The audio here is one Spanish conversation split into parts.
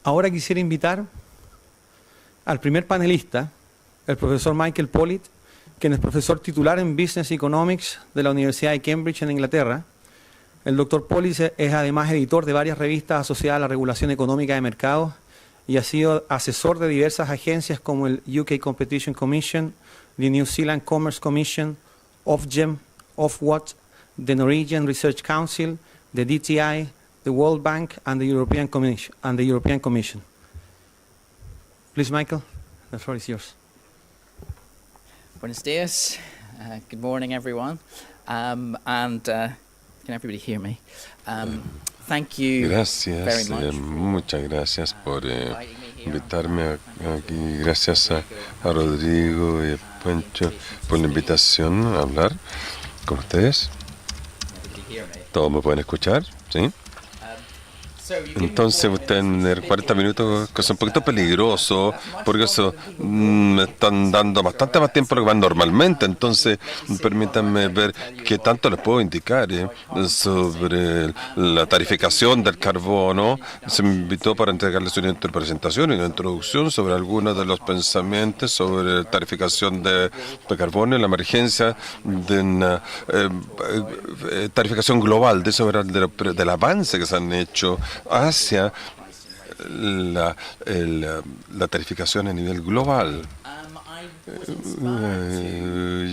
Ahora quisiera invitar al primer panelista, el profesor Michael Pollitt, quien es profesor titular en Business Economics de la Universidad de Cambridge en Inglaterra. El doctor Pollitt es además editor de varias revistas asociadas a la regulación económica de mercados y ha sido asesor de diversas agencias como el UK Competition Commission, the New Zealand Commerce Commission, Ofgem, Ofwat, the Norwegian Research Council, the DTI, the World Bank, and the European Commission. Please, Michael, the floor is yours. Buenos dias. Good morning, everyone. Can everybody hear me? Thank you very much. Muchas gracias por invitarme aquí. Gracias a Rodrigo y a Pancho por la invitación a hablar con ustedes. ¿Todos me pueden escuchar? ¿Sí? Entonces ustedes en 40 minutos, que es un poquito peligroso, porque eso me están dando bastante más tiempo de lo que van normalmente. Entonces permítanme ver qué tanto les puedo indicar sobre la tarificación del carbono. Se me invitó para entregarles una presentación y una introducción sobre algunos de los pensamientos sobre la tarificación de carbono y la emergencia de una tarificación global, de eso del avance que se han hecho hacia la tarificación a nivel global.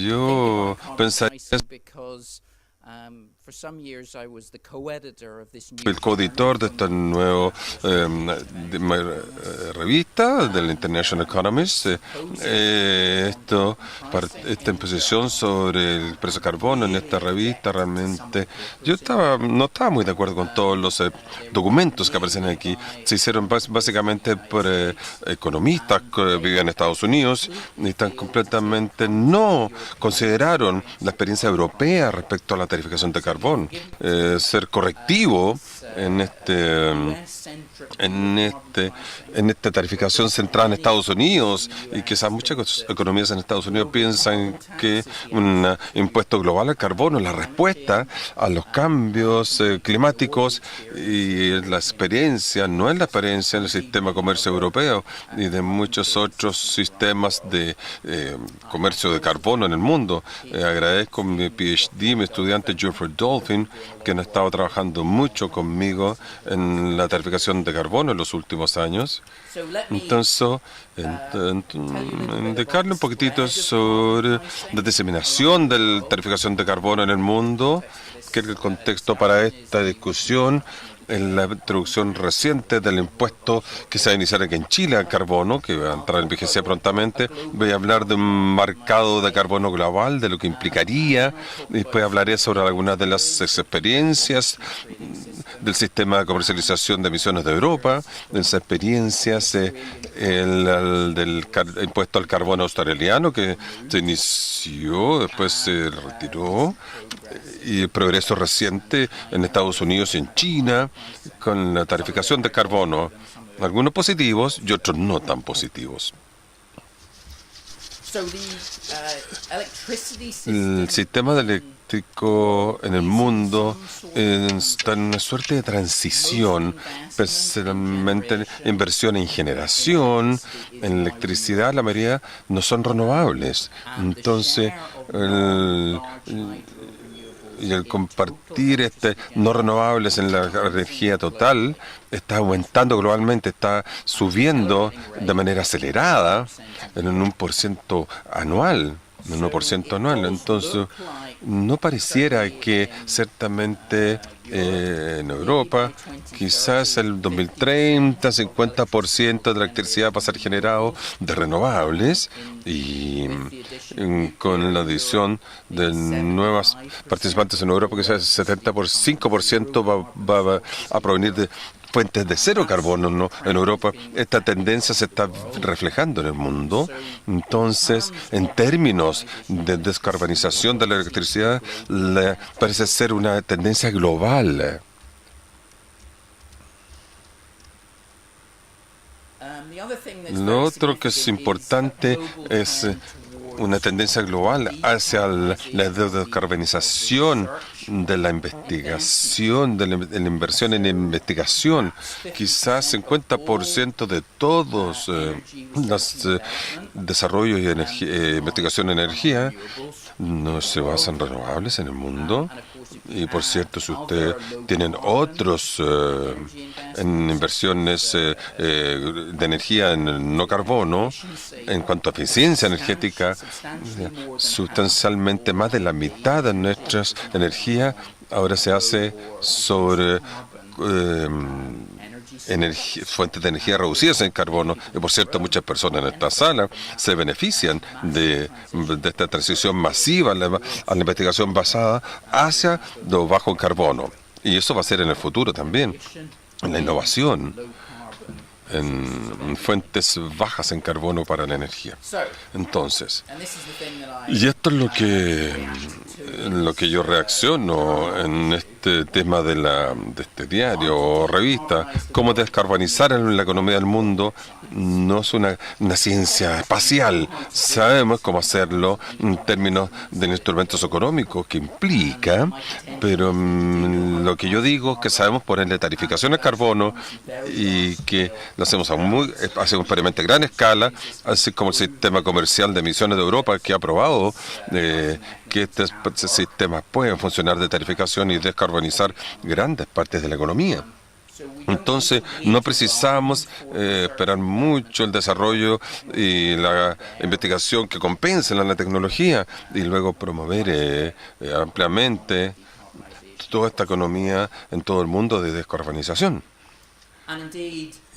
Yo pensaría el coeditor de esta nueva revista del International Economist, esta imposición sobre el precio de carbono en esta revista, realmente yo no estaba muy de acuerdo con todos los documentos que aparecen aquí. Se hicieron básicamente por economistas que viven en Estados Unidos y están completamente no consideraron la experiencia europea respecto a la tarificación de carbono. Ser correctivo en esta tarificación centrada en Estados Unidos, y quizás muchas economías en Estados Unidos piensan que un impuesto global al carbono es la respuesta a los cambios climáticos, y la experiencia no es la experiencia en el sistema de comercio europeo y de muchos otros sistemas de comercio de carbono en el mundo. Agradezco a mi PhD, mi estudiante Geoffrey Dolphin, que han estado trabajando mucho conmigo en la tarificación de carbono en los últimos años. Entonces, indicarle un poquitito sobre la diseminación de la tarificación de carbono en el mundo, que es el contexto para esta discusión. En la introducción reciente del impuesto que se va a iniciar aquí en Chile al carbono, que va a entrar en vigencia prontamente, voy a hablar de un mercado de carbono global, de lo que implicaría, y después hablaré sobre algunas de las experiencias del sistema de comercialización de emisiones de Europa, de esas experiencias del impuesto al carbono australiano, que se inició, después se retiró, y el progreso reciente en Estados Unidos y en China con la tarificación de carbono, algunos positivos y otros no tan positivos. El sistema eléctrico en el mundo está en una suerte de transición, especialmente inversión en generación, en electricidad. La mayoría no son renovables. Entonces, y el compartir no renovables en la energía total está aumentando globalmente, está subiendo de manera acelerada en un 1% anual. Entonces, no pareciera que ciertamente en Europa, quizás el 2030, 50% de la electricidad va a ser generado de renovables, y con la adición de nuevas participantes en Europa, quizás el 75% va a provenir de fuentes de cero carbono, ¿no? En Europa esta tendencia se está reflejando en el mundo. Entonces, en términos de descarbonización de la electricidad, parece ser una tendencia global. Lo otro que es importante es una tendencia global hacia la descarbonización de la investigación, de la inversión en investigación. Quizás 50% de todos los desarrollos y investigación en energía no se basan en renovables en el mundo. Y por cierto, si ustedes tienen otros en inversiones de energía en no carbono, en cuanto a eficiencia energética, sustancialmente más de la mitad de nuestras energías ahora se hace sobre fuentes de energía reducidas en carbono. Y por cierto, muchas personas en esta sala se benefician de esta transición masiva a la investigación basada hacia lo bajo en carbono. Y eso va a ser en el futuro también, en la innovación, en fuentes bajas en carbono para la energía. Entonces, y esto es lo que yo reacciono en este tema de este diario o revista. Cómo descarbonizar la economía del mundo no es una ciencia espacial. Sabemos cómo hacerlo en términos de instrumentos económicos que implica, pero lo que yo digo es que sabemos ponerle tarificación al carbono y que lo hacemos hacemos experimentos a gran escala, así como el sistema comercial de emisiones de Europa, que ha probado que estos sistemas pueden funcionar de tarificación y descarbonizar grandes partes de la economía. Entonces, no precisamos esperar mucho el desarrollo y la investigación que compensen la tecnología y luego promover ampliamente toda esta economía en todo el mundo de descarbonización.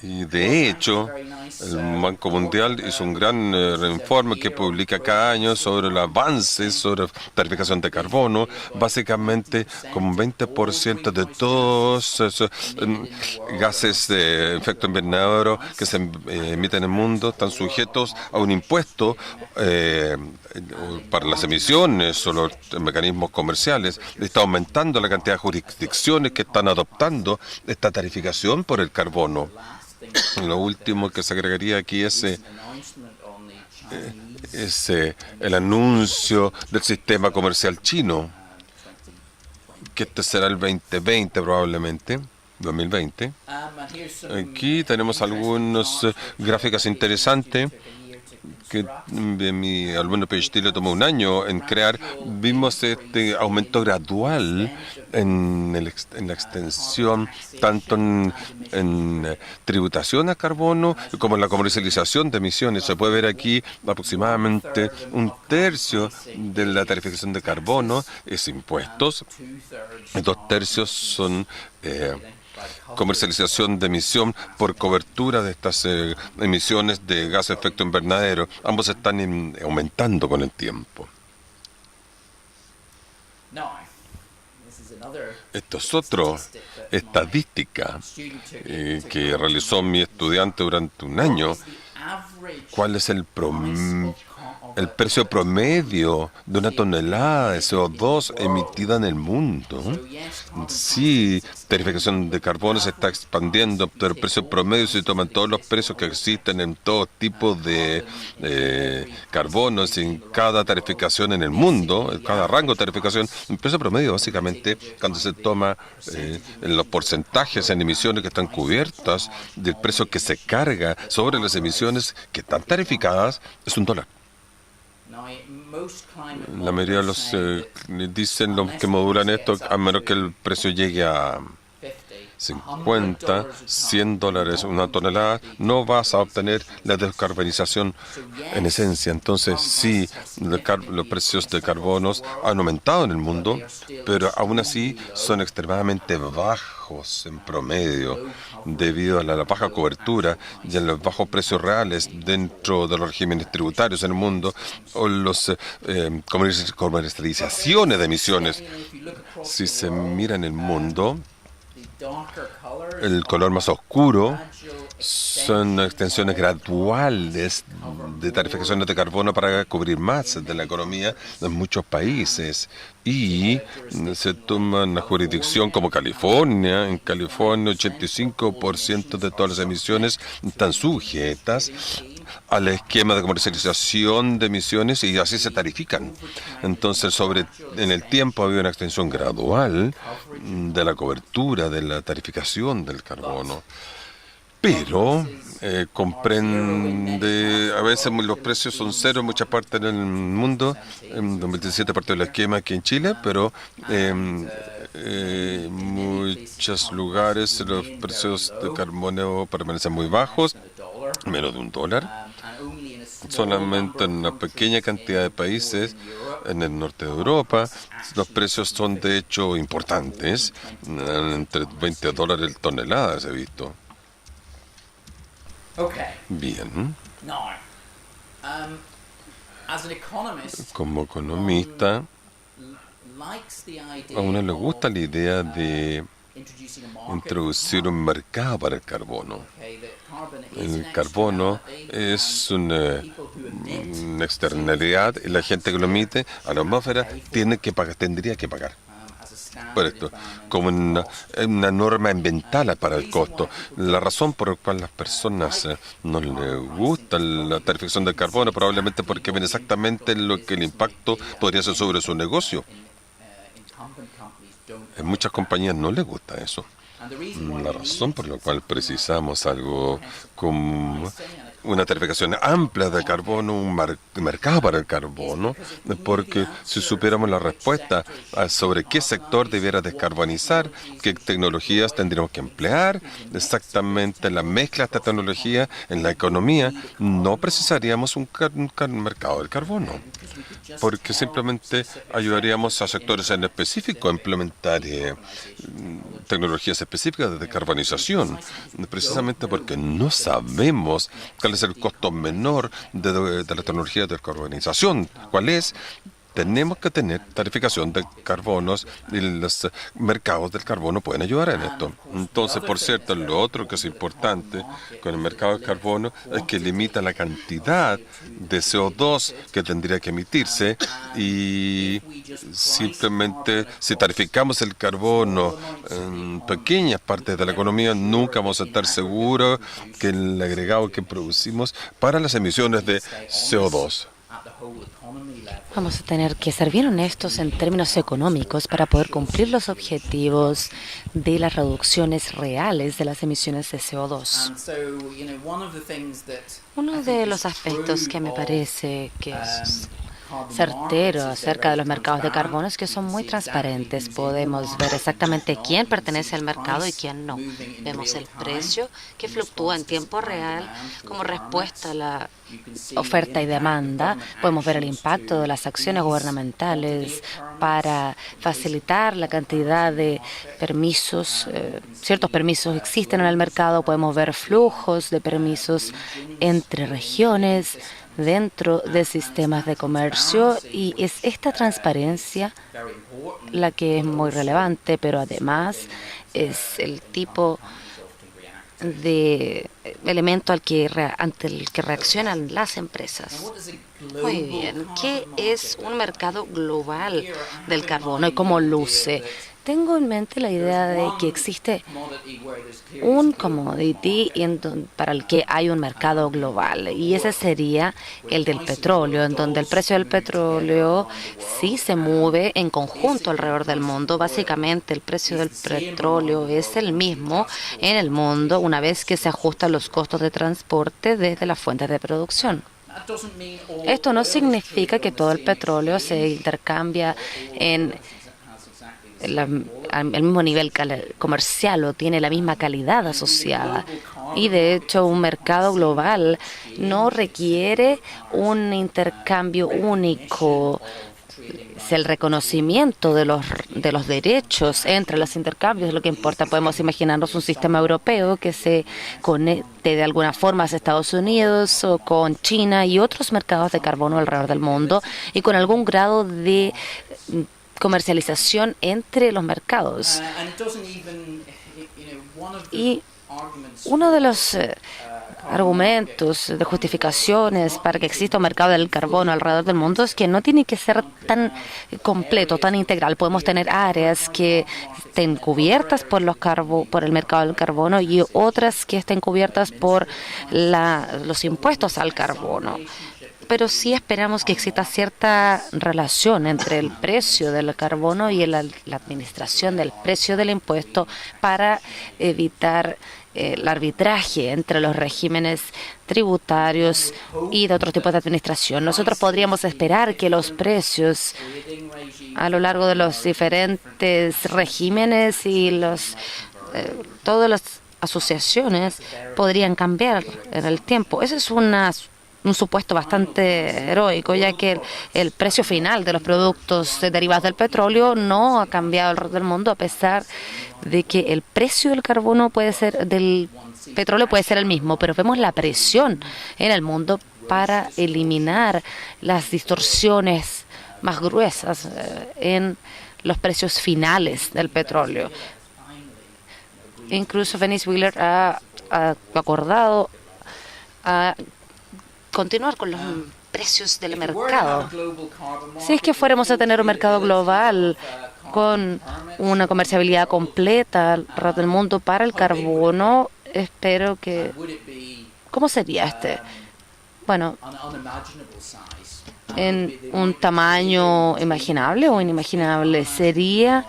Y de hecho, el Banco Mundial hizo un gran informe que publica cada año sobre el avance sobre tarificación de carbono. Básicamente, como un 20% de todos esos gases de efecto invernadero que se emiten en el mundo están sujetos a un impuesto para las emisiones o los mecanismos comerciales. Está aumentando la cantidad de jurisdicciones que están adoptando esta tarificación por el carbono. Lo último que se agregaría aquí es el anuncio del sistema comercial chino, que este será el 2020 probablemente, 2020. Aquí tenemos algunas gráficas interesantes que mi alumno PhD le tomó un año en crear. Vimos este aumento gradual en la extensión, tanto en tributación a carbono como en la comercialización de emisiones. Se puede ver aquí aproximadamente un tercio de la tarificación de carbono es impuestos, y 2/3 son comercialización de emisión por cobertura de estas emisiones de gas de efecto invernadero. Ambos están aumentando con el tiempo. Esto es otra estadística que realizó mi estudiante durante un año. ¿Cuál es el precio promedio de una tonelada de CO2 emitida en el mundo? Sí, tarificación de carbono se está expandiendo, pero el precio promedio, si toman todos los precios que existen en todo tipo de carbonos, en cada tarificación en el mundo, en cada rango de tarificación, el precio promedio básicamente, cuando se toma en los porcentajes en emisiones que están cubiertas del precio que se carga sobre las emisiones que están tarificadas, es $1. La mayoría de los dicen los que modulan esto, a menos que el precio llegue a 50, $100 una tonelada, no vas a obtener la descarbonización en esencia. Entonces, sí, los precios de carbonos han aumentado en el mundo, pero aún así son extremadamente bajos en promedio, debido a la baja cobertura y a los bajos precios reales dentro de los regímenes tributarios en el mundo, o los comercializaciones de emisiones. Si se mira en el mundo, el color más oscuro son extensiones graduales de tarificaciones de carbono para cubrir más de la economía de muchos países. Y se toma una jurisdicción como California. En California, 85% de todas las emisiones están sujetas al esquema de comercialización de emisiones y así se tarifican. Entonces, en el tiempo había una extensión gradual de la cobertura de la tarificación del carbono. Pero comprende, a veces los precios son cero en muchas partes del mundo. En 2017 partió el esquema aquí en Chile, pero en muchos lugares los precios de carbono permanecen muy bajos, menos de $1. Solamente en una pequeña cantidad de países en el norte de Europa los precios son de hecho importantes, entre $20 el tonelada se ha visto. Bien. Como economista, a uno le gusta la idea de introducir un mercado para el carbono. El carbono es una externalidad y la gente que lo emite a la atmósfera tendría que pagar por esto, como una norma ambiental para el costo. La razón por la cual las personas no les gusta la tarificación del carbono probablemente porque ven exactamente lo que el impacto podría ser sobre su negocio. En muchas compañías no les gusta eso. La razón por la cual precisamos algo como una tarificación amplia de carbono, un mercado para el carbono, porque si supiéramos la respuesta sobre qué sector debiera descarbonizar, qué tecnologías tendríamos que emplear, exactamente la mezcla de esta tecnología en la economía, no precisaríamos un mercado del carbono, porque simplemente ayudaríamos a sectores en específico a implementar tecnologías específicas de descarbonización, precisamente porque no sabemos cuál es el costo menor de la tecnología de descarbonización. ¿Cuál es? Tenemos que tener tarificación de carbonos y los mercados del carbono pueden ayudar en esto. Entonces, por cierto, lo otro que es importante con el mercado del carbono es que limita la cantidad de CO2 que tendría que emitirse y simplemente si tarificamos el carbono en pequeñas partes de la economía, nunca vamos a estar seguros que el agregado que producimos para las emisiones de CO2. Vamos a tener que ser bien honestos en términos económicos para poder cumplir los objetivos de las reducciones reales de las emisiones de CO2. Uno de los aspectos que me parece que es certero acerca de los mercados de carbono es que son muy transparentes. Podemos ver exactamente quién pertenece al mercado y quién no. Vemos el precio que fluctúa en tiempo real como respuesta a la oferta y demanda. Podemos ver el impacto de las acciones gubernamentales para facilitar la cantidad de permisos. Ciertos permisos existen en el mercado. Podemos ver flujos de permisos entre regiones, dentro de sistemas de comercio, y es esta transparencia la que es muy relevante, pero además es el tipo de elemento ante el que reaccionan las empresas. Muy bien, ¿qué es un mercado global del carbono y cómo luce? Tengo en mente la idea de que existe un commodity para el que hay un mercado global, y ese sería el del petróleo, en donde el precio del petróleo sí se mueve en conjunto alrededor del mundo. Básicamente el precio del petróleo es el mismo en el mundo una vez que se ajustan los costos de transporte desde las fuentes de producción. Esto no significa que todo el petróleo se intercambia en al mismo nivel comercial o tiene la misma calidad asociada. Y de hecho un mercado global no requiere un intercambio único. Es el reconocimiento de los derechos entre los intercambios es lo que importa. Podemos imaginarnos un sistema europeo que se conecte de alguna forma a Estados Unidos o con China y otros mercados de carbono alrededor del mundo, y con algún grado de comercialización entre los mercados. Y Uno de los argumentos de justificaciones para que exista un mercado del carbono alrededor del mundo es que no tiene que ser tan completo, tan integral. Podemos tener áreas que estén cubiertas por el mercado del carbono y otras que estén cubiertas por los impuestos al carbono. Pero sí esperamos que exista cierta relación entre el precio del carbono y la administración del precio del impuesto para evitar el arbitraje entre los regímenes tributarios y de otros tipos de administración. Nosotros podríamos esperar que los precios a lo largo de los diferentes regímenes y todas las asociaciones podrían cambiar en el tiempo. Ese es un supuesto bastante heroico, ya que el precio final de los productos derivados del petróleo no ha cambiado alrededor del mundo, a pesar de que el precio del del petróleo puede ser el mismo, pero vemos la presión en el mundo para eliminar las distorsiones más gruesas en los precios finales del petróleo. Incluso Venice Wheeler ha acordado continuar con los precios del mercado. Si es que fuéramos a tener un mercado global con una comerciabilidad completa alrededor del mundo para el carbono, espero que... ¿Cómo sería este? Bueno, en un tamaño imaginable o inimaginable, sería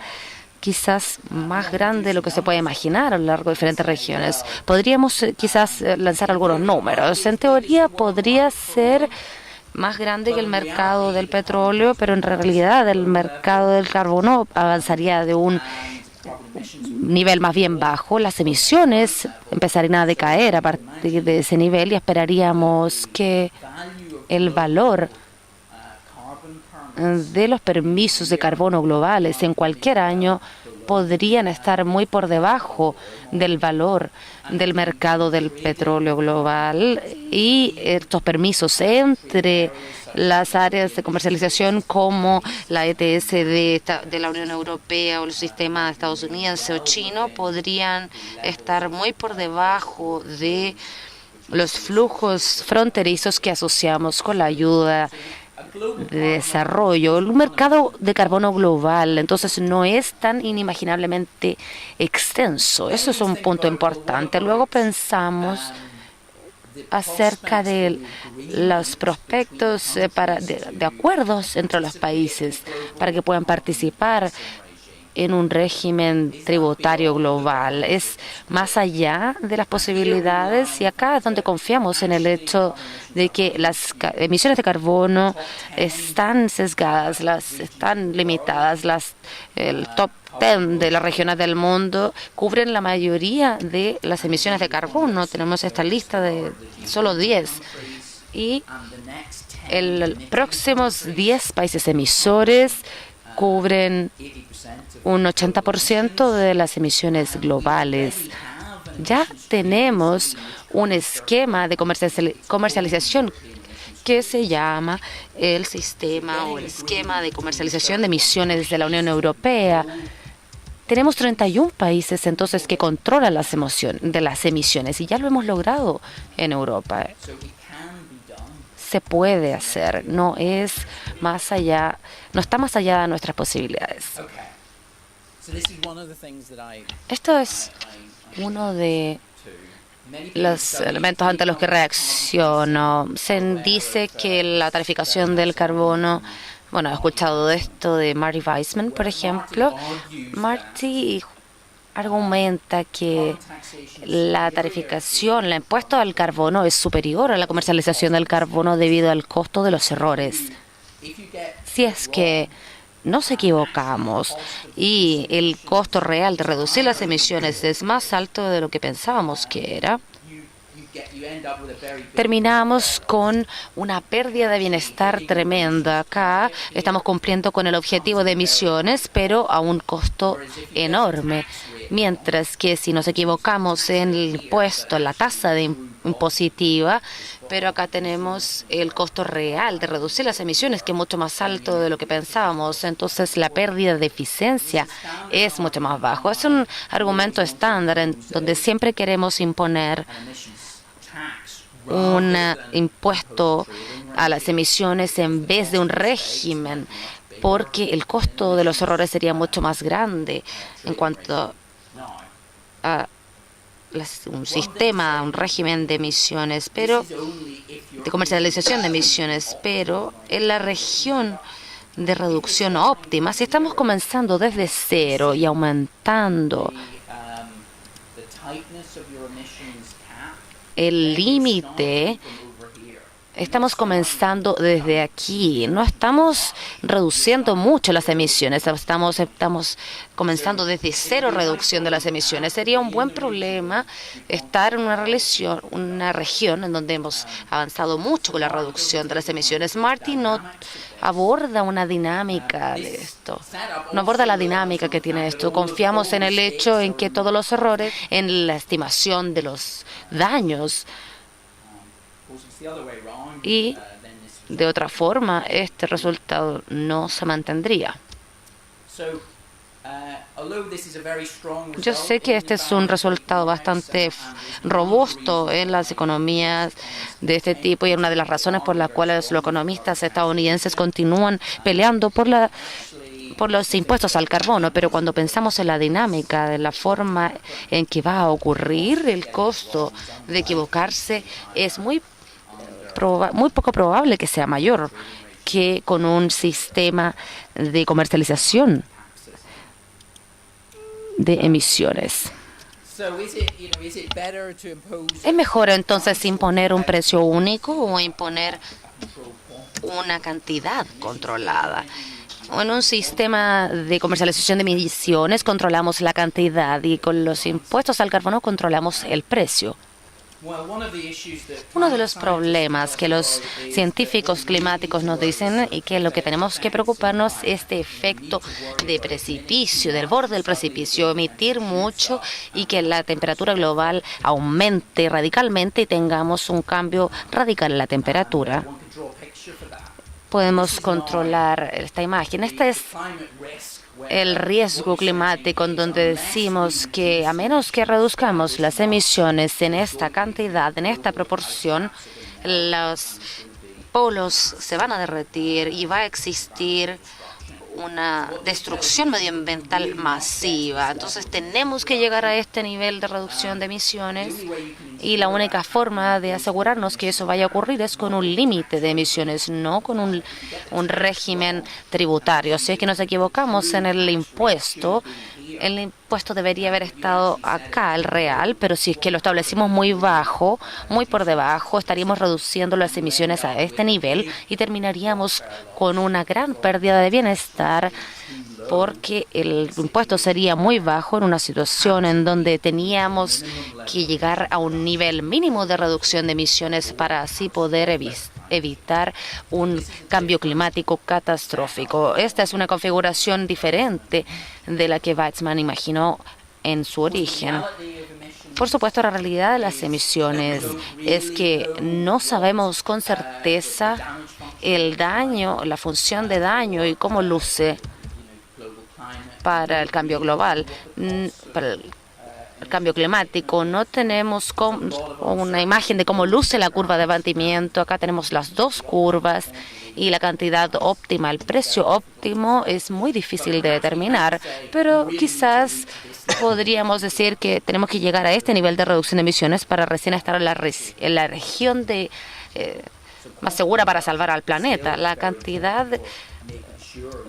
quizás más grande de lo que se puede imaginar a lo largo de diferentes regiones. Podríamos quizás lanzar algunos números. En teoría podría ser más grande que el mercado del petróleo, pero en realidad el mercado del carbono avanzaría de un nivel más bien bajo. Las emisiones empezarían a decaer a partir de ese nivel y esperaríamos que el valor de los permisos de carbono globales en cualquier año podrían estar muy por debajo del valor del mercado del petróleo global, y estos permisos entre las áreas de comercialización como la ETS de la Unión Europea o el sistema de Estados Unidos o chino podrían estar muy por debajo de los flujos fronterizos que asociamos con la ayuda de desarrollo. Un mercado de carbono global, entonces, no es tan inimaginablemente extenso. Eso es un punto importante. Luego pensamos acerca de los prospectos de acuerdos entre los países para que puedan participar en un régimen tributario global. Es más allá de las posibilidades, y acá es donde confiamos en el hecho de que las emisiones de carbono están sesgadas, están limitadas. El top 10 de las regiones del mundo cubren la mayoría de las emisiones de carbono. Tenemos esta lista de solo 10. Y los próximos 10 países emisores cubren un 80% de las emisiones globales. Ya tenemos un esquema de comercialización que se llama el sistema o el esquema de comercialización de emisiones de la Unión Europea. Tenemos 31 países entonces que controlan las emisiones, y ya lo hemos logrado en Europa. Se puede hacer, no está más allá de nuestras posibilidades. Esto es uno de los elementos ante los que reacciono. Se dice que la tarificación del carbono, he escuchado de esto de Marty Weissman, por ejemplo. Marty argumenta que la tarificación, el impuesto al carbono es superior a la comercialización del carbono debido al costo de los errores. Si es que nos equivocamos y el costo real de reducir las emisiones es más alto de lo que pensábamos que era, terminamos con una pérdida de bienestar tremenda. Acá estamos cumpliendo con el objetivo de emisiones, pero a un costo enorme. Mientras que si nos equivocamos en el impuesto, en la tasa impositiva, pero acá tenemos el costo real de reducir las emisiones, que es mucho más alto de lo que pensábamos. Entonces, la pérdida de eficiencia es mucho más bajo. Es un argumento estándar en donde siempre queremos imponer un impuesto a las emisiones en vez de un régimen, porque el costo de los errores sería mucho más grande en cuanto a un sistema, un régimen de emisiones, pero de comercialización de emisiones, pero en la región de reducción óptima, si estamos comenzando desde cero y aumentando el límite, estamos comenzando desde aquí, no estamos reduciendo mucho las emisiones, estamos comenzando desde cero reducción de las emisiones. Sería un buen problema estar en una región en donde hemos avanzado mucho con la reducción de las emisiones. Marty no aborda una dinámica de esto, no aborda la dinámica que tiene esto. Confiamos en el hecho en que todos los errores, en la estimación de los daños, y de otra forma este resultado no se mantendría. Yo sé que este es un resultado bastante robusto en las economías de este tipo y es una de las razones por las cuales los economistas estadounidenses continúan peleando por los impuestos al carbono, pero cuando pensamos en la dinámica, de la forma en que va a ocurrir, el costo de equivocarse es muy poco probable que sea mayor que con un sistema de comercialización de emisiones. ¿Es mejor entonces imponer un precio único o imponer una cantidad controlada? En un sistema de comercialización de emisiones controlamos la cantidad y con los impuestos al carbono controlamos el precio. Uno de los problemas que los científicos climáticos nos dicen y que lo que tenemos que preocuparnos es este efecto de precipicio, del borde del precipicio, emitir mucho y que la temperatura global aumente radicalmente y tengamos un cambio radical en la temperatura. Podemos controlar esta imagen. Este es el riesgo climático, en donde decimos que a menos que reduzcamos las emisiones en esta cantidad, en esta proporción, los polos se van a derretir y va a existir una destrucción medioambiental masiva. Entonces tenemos que llegar a este nivel de reducción de emisiones y la única forma de asegurarnos que eso vaya a ocurrir es con un límite de emisiones, no con un régimen tributario. Si es que nos equivocamos en el impuesto debería haber estado acá, el real, pero si es que lo establecimos muy bajo, muy por debajo, estaríamos reduciendo las emisiones a este nivel y terminaríamos con una gran pérdida de bienestar porque el impuesto sería muy bajo en una situación en donde teníamos que llegar a un nivel mínimo de reducción de emisiones para así poder evitar un cambio climático catastrófico. Esta es una configuración diferente de la que Weizmann imaginó en su origen. Por supuesto, la realidad de las emisiones es que no sabemos con certeza el daño, la función de daño y cómo luce para el cambio global, para el cambio climático. No tenemos una imagen de cómo luce la curva de abatimiento. Acá tenemos las dos curvas y la cantidad óptima, el precio óptimo es muy difícil de determinar, pero quizás podríamos decir que tenemos que llegar a este nivel de reducción de emisiones para recién estar en la región más segura para salvar al planeta. La cantidad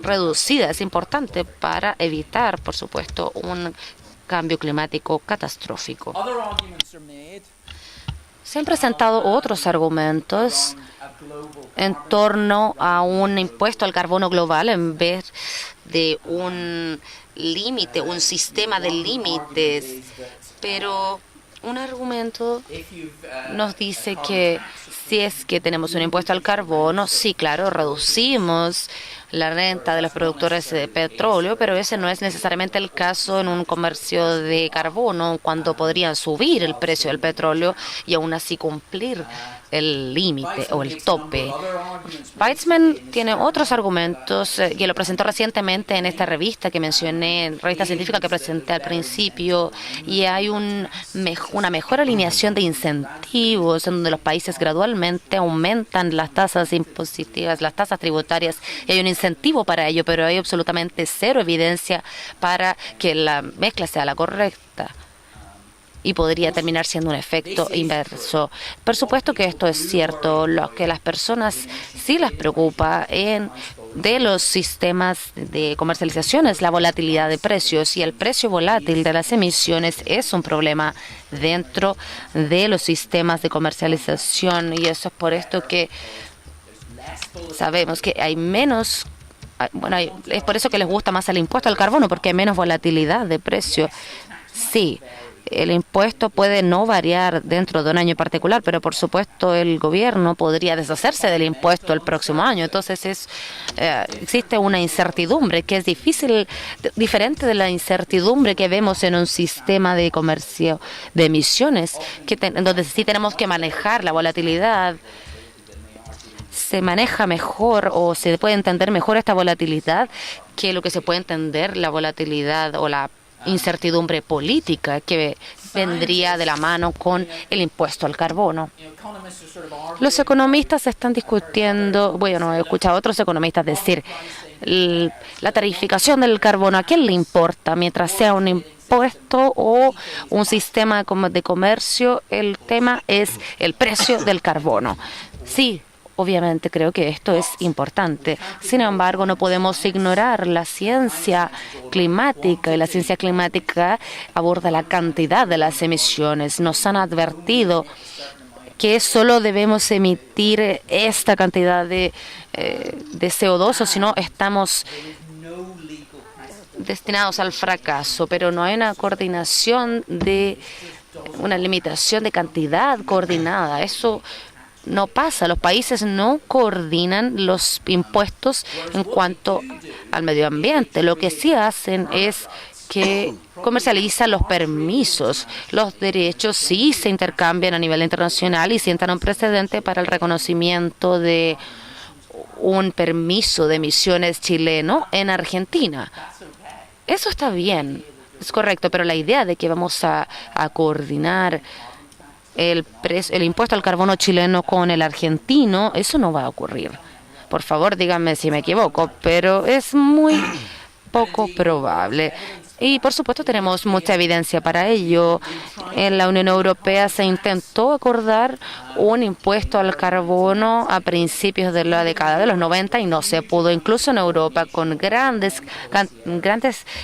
reducida es importante para evitar, por supuesto, un cambio climático catastrófico. Se han presentado otros argumentos en torno a un impuesto al carbono global en vez de un límite, un sistema de límites, pero un argumento nos dice que si es que tenemos un impuesto al carbono, sí, claro, reducimos la renta de los productores de petróleo, pero ese no es necesariamente el caso en un comercio de carbono, cuando podrían subir el precio del petróleo y aún así cumplir el límite o el tope. Weizmann tiene otros argumentos que lo presentó recientemente en esta revista que mencioné, revista científica que presenté al principio, y hay una mejor alineación de incentivos en donde los países gradualmente aumentan las tasas impositivas, las tasas tributarias, y hay un incentivo para ello, pero hay absolutamente cero evidencia para que la mezcla sea la correcta. Y podría terminar siendo un efecto inverso. Por supuesto que esto es cierto. Lo que las personas sí las preocupa de los sistemas de comercialización es la volatilidad de precios, y el precio volátil de las emisiones es un problema dentro de los sistemas de comercialización, y eso es por esto que sabemos que hay menos. Bueno, es por eso que les gusta más el impuesto al carbono, porque hay menos volatilidad de precio. Sí. El impuesto puede no variar dentro de un año en particular, pero por supuesto el gobierno podría deshacerse del impuesto el próximo año. Entonces existe una incertidumbre que es diferente de la incertidumbre que vemos en un sistema de comercio de emisiones, donde sí tenemos que manejar la volatilidad. Se maneja mejor o se puede entender mejor esta volatilidad que lo que se puede entender la volatilidad o la incertidumbre política que vendría de la mano con el impuesto al carbono. Los economistas están discutiendo, bueno, he escuchado a otros economistas decir, la tarificación del carbono, ¿a quién le importa? Mientras sea un impuesto o un sistema de comercio, el tema es el precio del carbono. Sí. Obviamente creo que esto es importante. Sin embargo, no podemos ignorar la ciencia climática, y la ciencia climática aborda la cantidad de las emisiones. Nos han advertido que solo debemos emitir esta cantidad de CO2, o si no estamos destinados al fracaso. Pero no hay una coordinación una limitación de cantidad coordinada. Eso no pasa. Los países no coordinan los impuestos en cuanto al medio ambiente. Lo que sí hacen es que comercializan los permisos. Los derechos sí se intercambian a nivel internacional y sientan un precedente para el reconocimiento de un permiso de emisiones chileno en Argentina. Eso está bien, es correcto, pero la idea de que vamos a coordinar el impuesto al carbono chileno con el argentino, eso no va a ocurrir. Por favor, díganme si me equivoco, pero es muy poco probable. Y por supuesto tenemos mucha evidencia para ello. En la Unión Europea se intentó acordar un impuesto al carbono a principios de la década de los 90 y no se pudo. Incluso en Europa, con grandes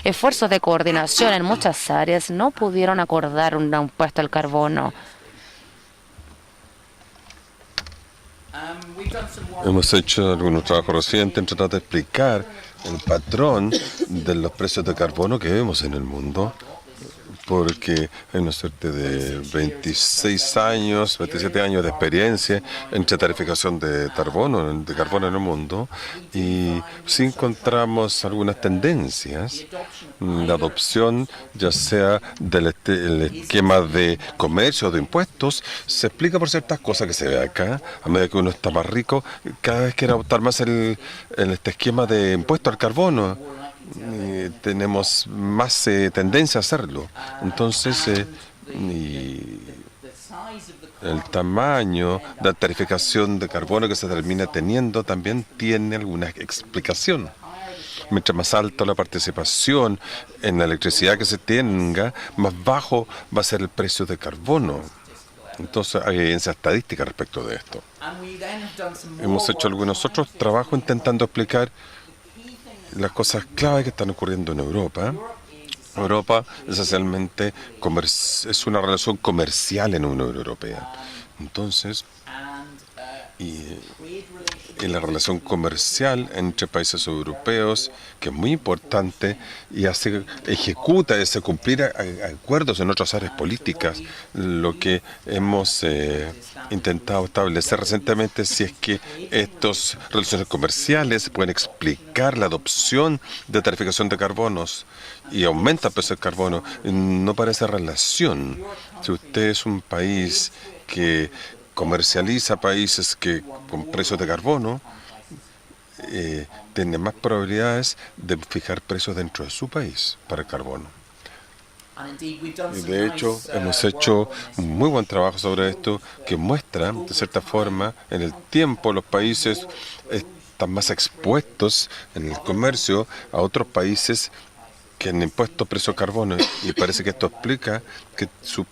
esfuerzos de coordinación en muchas áreas, no pudieron acordar un impuesto al carbono. Hemos hecho algunos trabajos recientes en tratar de explicar el patrón de los precios de carbono que vemos en el mundo, porque hay una suerte de 27 años de experiencia entre tarificación de carbono en el mundo, y sí encontramos algunas tendencias. La adopción, ya sea del el esquema de comercio o de impuestos, se explica por ciertas cosas que se ve acá. A medida que uno está más rico, cada vez quiere adoptar más este esquema de impuesto al carbono. Tenemos más tendencia a hacerlo. Entonces, el tamaño de la tarificación de carbono que se termina teniendo también tiene alguna explicación. Mientras más alta la participación en la electricidad que se tenga, más bajo va a ser el precio de carbono. Entonces hay evidencia estadística respecto de esto. Hemos hecho algunos otros trabajos intentando explicar las cosas clave que están ocurriendo en Europa. Europa esencialmente es una relación comercial en la Unión Europea. Entonces, y la relación comercial entre países europeos, que es muy importante, y ejecuta ese cumplir acuerdos en otras áreas políticas. Lo que hemos intentado establecer recientemente, si es que estas relaciones comerciales pueden explicar la adopción de tarificación de carbonos y aumenta el precio del carbono, no parece relación. Si usted es un país que comercializa países que con precios de carbono, tiene más probabilidades de fijar precios dentro de su país para el carbono. Y de hecho, hemos hecho un muy buen trabajo sobre esto que muestra, de cierta forma, en el tiempo los países están más expuestos en el comercio a otros países que han impuesto precio de carbono, y parece que esto explica que su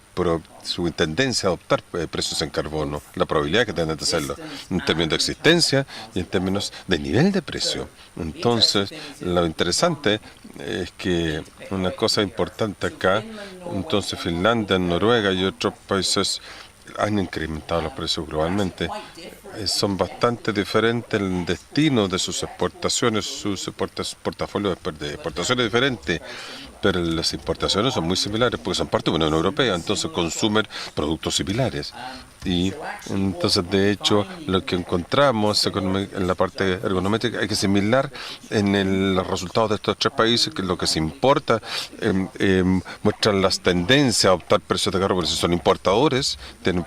tendencia a adoptar precios en carbono, la probabilidad que tienen de hacerlo, en términos de existencia y en términos de nivel de precio. Entonces, lo interesante es que una cosa importante acá, entonces Finlandia, Noruega y otros países han incrementado los precios globalmente. Son bastante diferentes el destino de sus exportaciones, sus portafolios de exportaciones diferentes, pero las importaciones son muy similares porque son parte de la Unión Europea, entonces consumen productos similares. Y entonces, de hecho, lo que encontramos en la parte ergonométrica es que similar en los resultados de estos tres países, que lo que se importa muestran las tendencias a adoptar precios de carbono. Si son importadores, tienen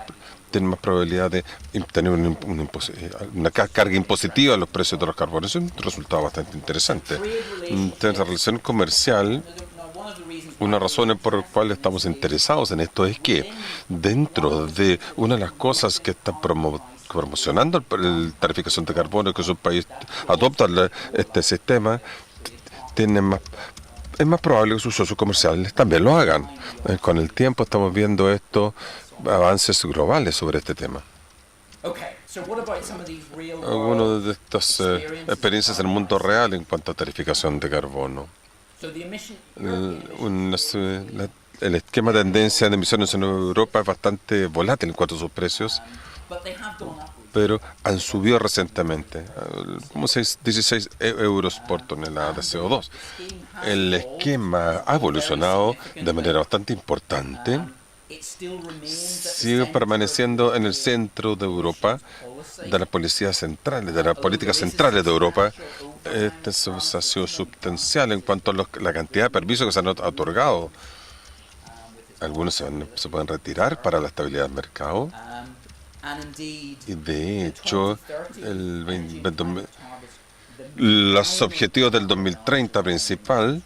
más probabilidad de tener una carga impositiva a los precios de los carbonos. Es un resultado bastante interesante. Entonces, la relación comercial, una razón por la cual estamos interesados en esto es que dentro de una de las cosas que está promocionando la tarificación de carbono, que su país adopta este sistema, es más probable que sus socios comerciales también lo hagan. Con el tiempo estamos viendo avances globales sobre este tema. Algunas de estas experiencias en el mundo real en cuanto a tarificación de carbono. El esquema de tendencia de emisiones en Europa es bastante volátil en cuanto a sus precios, pero han subido recientemente, como 16 euros por tonelada de CO2. El esquema ha evolucionado de manera bastante importante. Sigue permaneciendo en el centro de Europa, de las políticas centrales, de Europa. Este ha sido sustancial en cuanto a la cantidad de permisos que se han otorgado. Algunos se pueden retirar para la estabilidad del mercado. Y de hecho, los objetivos del 2030 principal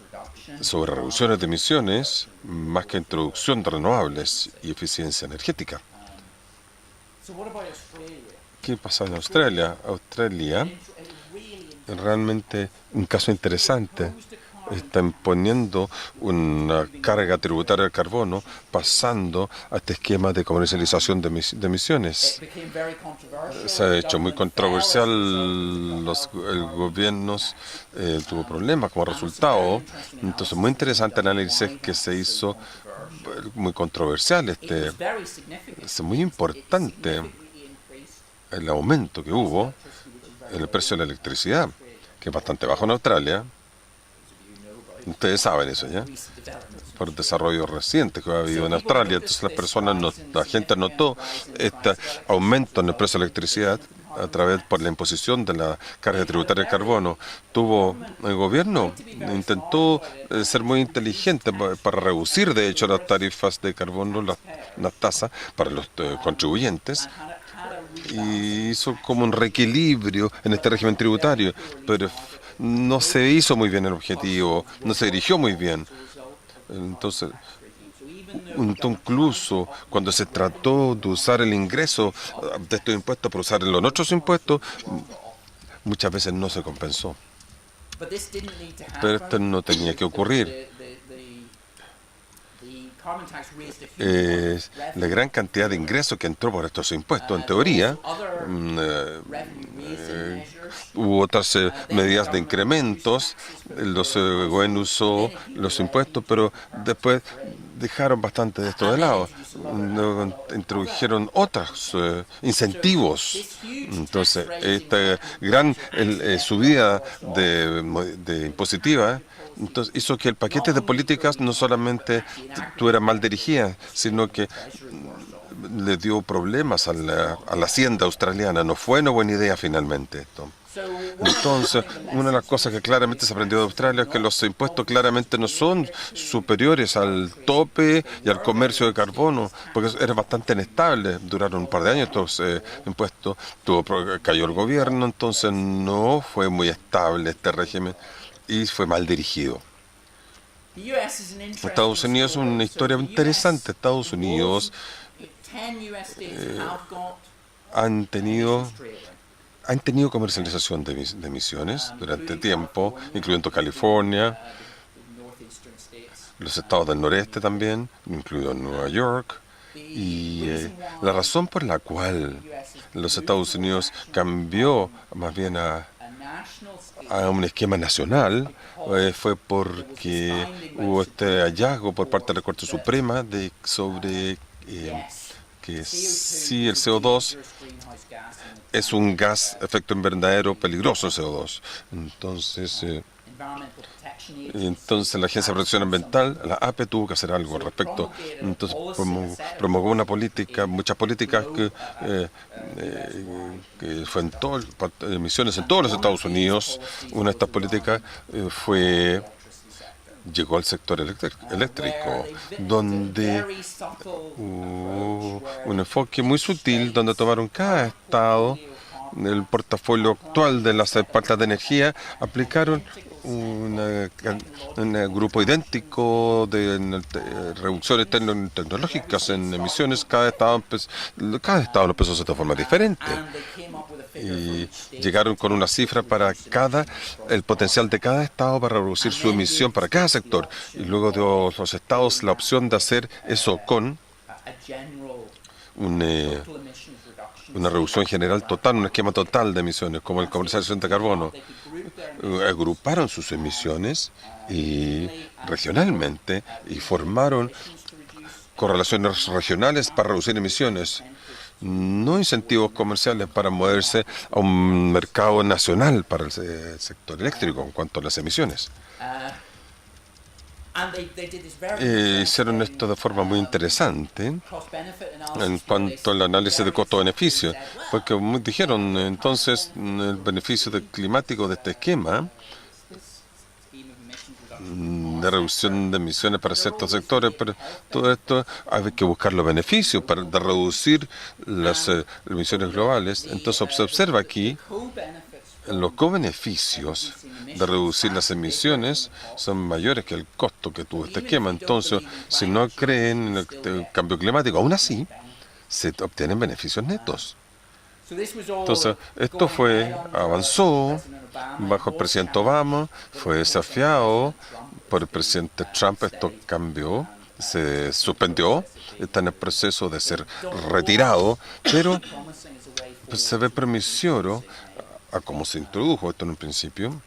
sobre reducciones de emisiones, más que introducción de renovables y eficiencia energética. ¿Qué pasa en Australia? Australia, realmente un caso interesante. Está imponiendo una carga tributaria del carbono, pasando a este esquema de comercialización de emisiones. Se ha hecho muy controversial, los gobiernos tuvo problemas como resultado. Entonces, muy interesante el análisis que se hizo, muy controversial. Es muy importante el aumento que hubo en el precio de la electricidad, que es bastante bajo en Australia. Ustedes saben eso, ¿ya? Por el desarrollo reciente que ha habido en Australia. Entonces la gente notó este aumento en el precio de la electricidad por la imposición de la carga tributaria de carbono. El gobierno intentó ser muy inteligente para reducir, de hecho, las tarifas de carbono, las tasas para los contribuyentes, y hizo como un reequilibrio en este régimen tributario, pero no se hizo muy bien el objetivo, no se dirigió muy bien. Entonces, incluso cuando se trató de usar el ingreso de estos impuestos para usar los otros impuestos, muchas veces no se compensó. Pero esto no tenía que ocurrir. La gran cantidad de ingresos que entró por estos impuestos, en teoría, hubo otras medidas de incrementos, el gobierno usó los impuestos, pero después dejaron bastante de esto de lado. Introdujeron otros incentivos. Entonces, esta gran subida de impositiva entonces hizo que el paquete de políticas no solamente estuviera mal dirigida, sino que le dio problemas a la hacienda australiana. No fue una buena idea finalmente esto. Entonces, una de las cosas que claramente se aprendió de Australia es que los impuestos claramente no son superiores al tope y al comercio de carbono, porque era bastante inestable. Duraron un par de años estos impuestos. Cayó el gobierno, entonces no fue muy estable este régimen y fue mal dirigido. Estados Unidos es una historia interesante. Estados Unidos han tenido comercialización de emisiones durante tiempo, incluyendo California, los estados del noreste también, incluido Nueva York. Y la razón por la cual los Estados Unidos cambió más bien a un esquema nacional fue porque hubo este hallazgo por parte de la Corte Suprema sobre que sí, el CO2 es un gas efecto invernadero peligroso, el CO2. Entonces la Agencia de Protección Ambiental, la APE, tuvo que hacer algo al respecto. Entonces promulgó una política, muchas políticas que fue en emisiones en todos los Estados Unidos. Una de estas políticas llegó al sector eléctrico, donde hubo un enfoque muy sutil, donde tomaron cada estado, el portafolio actual de las plantas de energía, aplicaron un grupo idéntico de reducciones tecnológicas en emisiones. Cada estado lo empezó a hacer de forma diferente. Y llegaron con una cifra para el potencial de cada estado para reducir su emisión para cada sector. Y luego dio a los estados la opción de hacer eso con una reducción general total, un esquema total de emisiones, como la comercialización de carbono. Agruparon sus emisiones regionalmente y formaron correlaciones regionales para reducir emisiones. No incentivos comerciales para moverse a un mercado nacional para el sector eléctrico en cuanto a las emisiones. Hicieron esto de forma muy interesante en cuanto al análisis de costo-beneficio, porque dijeron entonces el beneficio climático de este esquema de reducción de emisiones para ciertos sectores, pero todo esto hay que buscar los beneficios de reducir las emisiones globales. Entonces se observa aquí los co-beneficios de reducir las emisiones son mayores que el costo que tuvo este esquema. Entonces, si no creen en el cambio climático, aún así se obtienen beneficios netos. Entonces, esto avanzó bajo el presidente Obama, fue desafiado por el presidente Trump, esto cambió, se suspendió, está en el proceso de ser retirado, pero se ve promisorio a cómo se introdujo esto en un principio,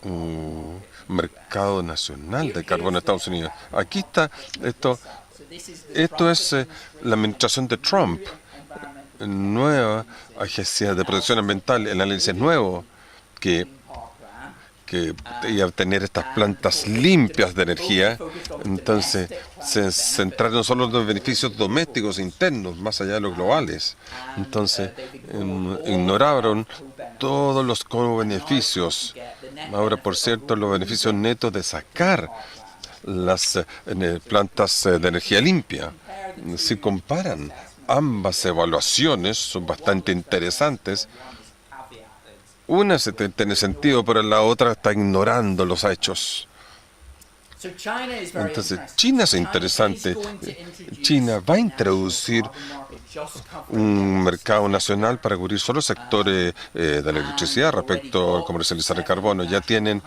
un mercado nacional de carbono en Estados Unidos. Aquí está esto. Esto es la administración de Trump, nueva agencia de protección ambiental, el análisis nuevo que iba a tener estas plantas limpias de energía. Entonces se centraron solo en los beneficios domésticos internos, más allá de los globales. Entonces ignoraron todos los beneficios. Ahora, por cierto, los beneficios netos de sacar las plantas de energía limpia. Si comparan ambas evaluaciones, son bastante interesantes. Una tiene sentido, pero la otra está ignorando los hechos. Entonces, China es interesante. China va a introducir un mercado nacional para cubrir solo sectores de la electricidad respecto a comercializar el carbono. Ya tienen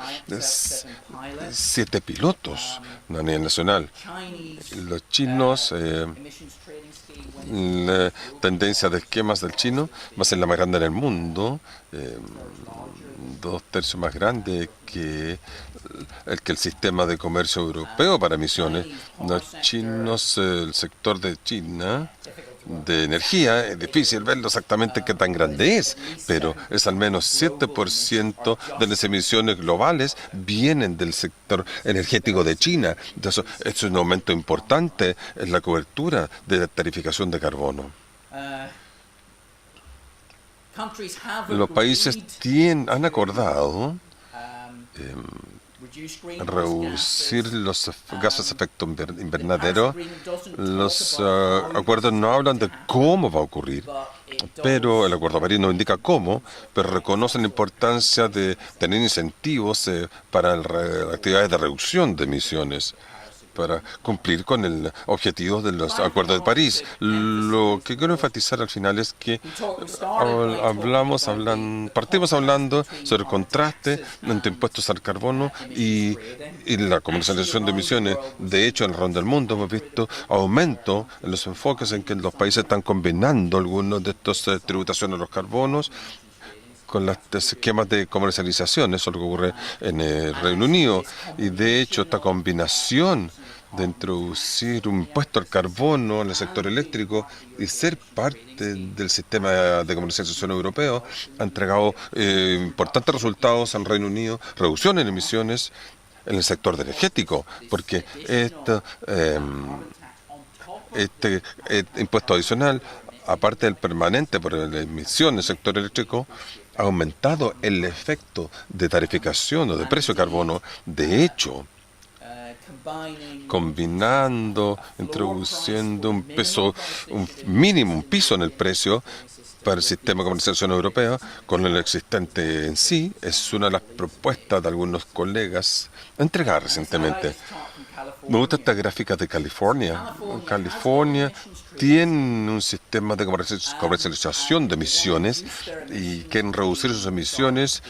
7 pilotos a nivel nacional. Los chinos, la tendencia de esquemas del chino va a ser la más grande en el mundo. 2/3 más grande que el sistema de comercio europeo para emisiones. Los chinos, el sector de China de energía, es difícil verlo exactamente qué tan grande es, pero es al menos 7% de las emisiones globales vienen del sector energético de China. Entonces, es un aumento importante en la cobertura de la tarificación de carbono. Los países han acordado reducir los gases de efecto invernadero. Los acuerdos no hablan de cómo va a ocurrir, pero el Acuerdo de París no indica cómo, pero reconoce la importancia de tener incentivos para actividades de reducción de emisiones, para cumplir con el objetivo de los acuerdos de París. Lo que quiero enfatizar al final es que partimos hablando sobre el contraste entre impuestos al carbono y la comercialización de emisiones. De hecho, en el ronda del mundo hemos visto aumento en los enfoques en que los países están combinando algunos de estos tributaciones a los carbonos con los esquemas de comercialización. Eso es lo que ocurre en el Reino Unido. Y de hecho, esta combinación de introducir un impuesto al carbono en el sector eléctrico y ser parte del sistema de comercialización europeo ha entregado importantes resultados al Reino Unido, reducción en emisiones en el sector energético, porque este impuesto adicional, aparte del permanente por la emisión del sector eléctrico, ha aumentado el efecto de tarificación o de precio de carbono. De hecho, combinando, introduciendo un piso en el precio para el sistema de comercialización europeo con el existente en sí, es una de las propuestas de algunos colegas entregadas recientemente. Me gusta esta gráfica de California. California tiene un sistema de comercialización de emisiones y quieren reducir sus emisiones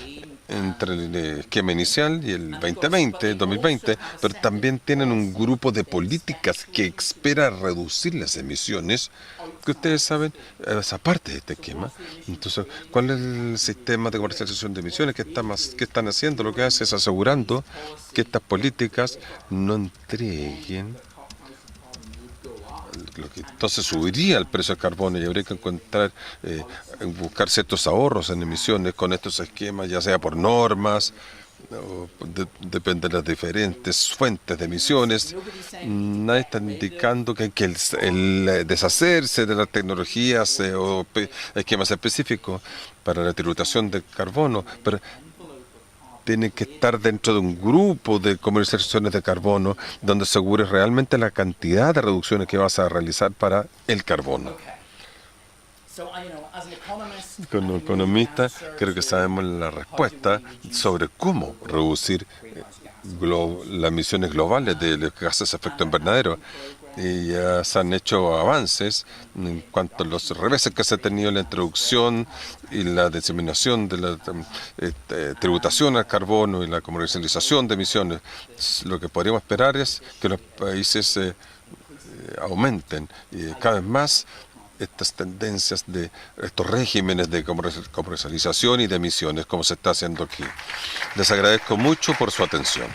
entre el esquema inicial y el 2020, pero también tienen un grupo de políticas que espera reducir las emisiones, que ustedes saben, esa parte de este esquema. Entonces, ¿cuál es el sistema de comercialización de emisiones? ¿Qué están haciendo? Lo que hace es asegurando que estas políticas no entreguen lo que entonces subiría el precio del carbono y habría que buscar ciertos ahorros en emisiones con estos esquemas, ya sea por normas, depende de las diferentes fuentes de emisiones. Nadie está indicando que el deshacerse de las tecnologías o esquemas específicos para la tributación de carbono, pero tiene que estar dentro de un grupo de comercializaciones de carbono donde asegures realmente la cantidad de reducciones que vas a realizar para el carbono. Como economista, creo que sabemos la respuesta sobre cómo reducir las emisiones globales de los gases de efecto invernadero. Y ya se han hecho avances en cuanto a los reveses que se ha tenido en la introducción y la diseminación de la tributación al carbono y la comercialización de emisiones. Lo que podríamos esperar es que los países aumenten cada vez más estas tendencias de estos regímenes de comercialización y de emisiones, como se está haciendo aquí. Les agradezco mucho por su atención.